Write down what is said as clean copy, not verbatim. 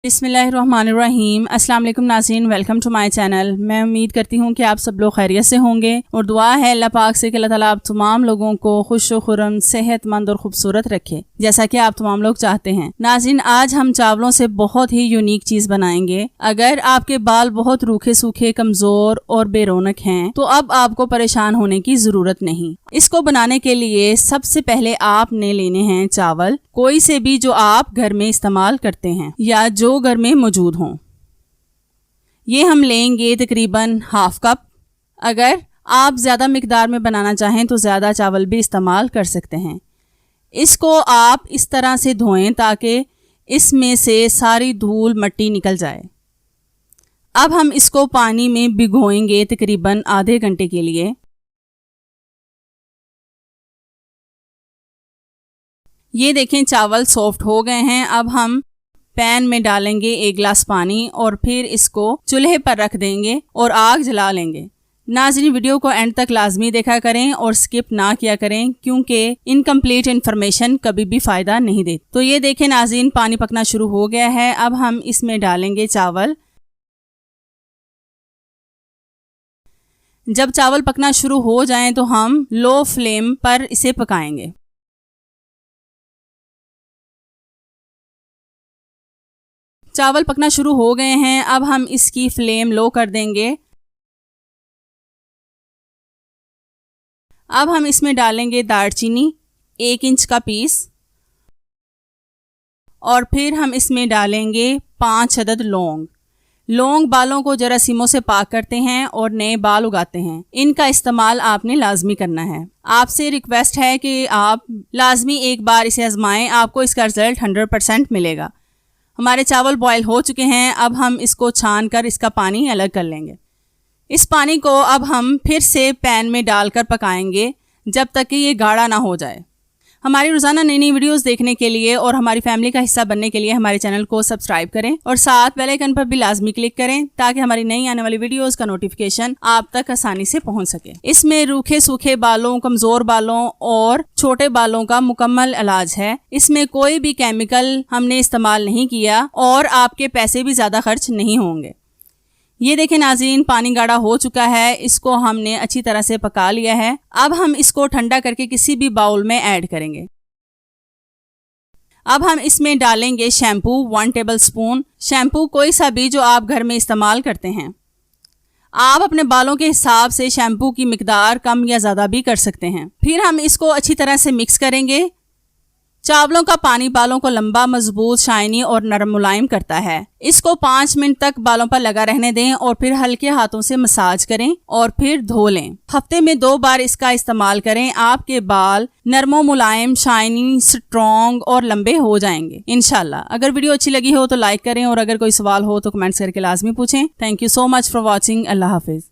बिस्मिल्लाहिर्रहमानिर्रहीम। अस्सलाम वालेकुम नाज़रीन, वेलकम टू माय चैनल। मैं उम्मीद करती हूँ कि आप सब लोग खैरियत से होंगे और दुआ है अल्लाह पाक से कि अल्लाह ताला आप तमाम लोगों को खुश व खुर्रम, सेहतमंद और खूबसूरत रखे जैसा कि आप तमाम लोग चाहते हैं। नाज़रीन, आज हम चावलों से बहुत ही यूनिक चीज़ बनाएंगे। अगर आपके बाल बहुत रूखे सूखे, कमज़ोर और बेरौनक हैं तो अब आपको परेशान होने की ज़रूरत नहीं। इसको बनाने के लिए सबसे पहले आपने लेने हैं चावल, कोई से भी जो आप घर में इस्तेमाल करते हैं या जो घर में मौजूद हों। ये हम लेंगे तकरीबन हाफ कप। अगर आप ज़्यादा मिकदार में बनाना चाहें तो ज़्यादा चावल भी इस्तेमाल कर सकते हैं। इसको आप इस तरह से धोएं ताकि इसमें से सारी धूल मिट्टी निकल जाए। अब हम इसको पानी में भिगोएंगे तकरीबन आधे घंटे के लिए। ये देखें, चावल सॉफ्ट हो गए हैं। अब हम पैन में डालेंगे 1 गिलास पानी और फिर इसको चूल्हे पर रख देंगे और आग जला लेंगे। नाज़रीन, वीडियो को एंड तक लाजमी देखा करें और स्किप ना किया करें क्योंकि इनकम्प्लीट इन्फॉर्मेशन कभी भी फ़ायदा नहीं देती। तो ये देखें नाज़रीन, पानी पकना शुरू हो गया है। अब हम इसमें डालेंगे चावल। जब चावल पकना शुरू हो जाएं तो हम लो फ्लेम पर इसे पकाएंगे। चावल पकना शुरू हो गए हैं। अब हम इसकी फ्लेम लो कर देंगे। अब हम इसमें डालेंगे दालचीनी 1 इंच का पीस और फिर हम इसमें डालेंगे 5 अदद लौंग। लौंग बालों को जरासीमों से पाक करते हैं और नए बाल उगाते हैं। इनका इस्तेमाल आपने लाजमी करना है। आपसे रिक्वेस्ट है कि आप लाजमी एक बार इसे आजमाएं, आपको इसका रिजल्ट 100% मिलेगा। हमारे चावल बॉयल हो चुके हैं। अब हम इसको छान कर इसका पानी अलग कर लेंगे। इस पानी को अब हम फिर से पैन में डालकर पकाएंगे जब तक कि ये गाढ़ा ना हो जाए। हमारी रोज़ाना नई नई वीडियोस देखने के लिए और हमारी फैमिली का हिस्सा बनने के लिए हमारे चैनल को सब्सक्राइब करें और साथ बेल आइकन पर भी लाजमी क्लिक करें ताकि हमारी नई आने वाली वीडियोस का नोटिफिकेशन आप तक आसानी से पहुंच सके। इसमें रूखे सूखे बालों, कमज़ोर बालों और छोटे बालों का मुकम्मल इलाज है। इसमें कोई भी केमिकल हमने इस्तेमाल नहीं किया और आपके पैसे भी ज़्यादा खर्च नहीं होंगे। ये देखें नाज़रीन, पानी गाढ़ा हो चुका है। इसको हमने अच्छी तरह से पका लिया है। अब हम इसको ठंडा करके किसी भी बाउल में ऐड करेंगे। अब हम इसमें डालेंगे शैम्पू 1 टेबल स्पून। शैम्पू कोई सा भी जो आप घर में इस्तेमाल करते हैं। आप अपने बालों के हिसाब से शैम्पू की मिकदार कम या ज़्यादा भी कर सकते हैं। फिर हम इसको अच्छी तरह से मिक्स करेंगे। चावलों का पानी बालों को लंबा, मजबूत, शाइनी और नरम मुलायम करता है। इसको 5 मिनट तक बालों पर लगा रहने दें और फिर हल्के हाथों से मसाज करें और फिर धो लें। हफ्ते में 2 बार इसका इस्तेमाल करें। आपके बाल नरमो, मुलायम, शाइनी, स्ट्रॉन्ग और लंबे हो जाएंगे इंशाल्लाह। अगर वीडियो अच्छी लगी हो तो लाइक करें और अगर कोई सवाल हो तो कमेंट्स करके लाजमी पूछें। Thank you so much for watching. Allah Hafiz.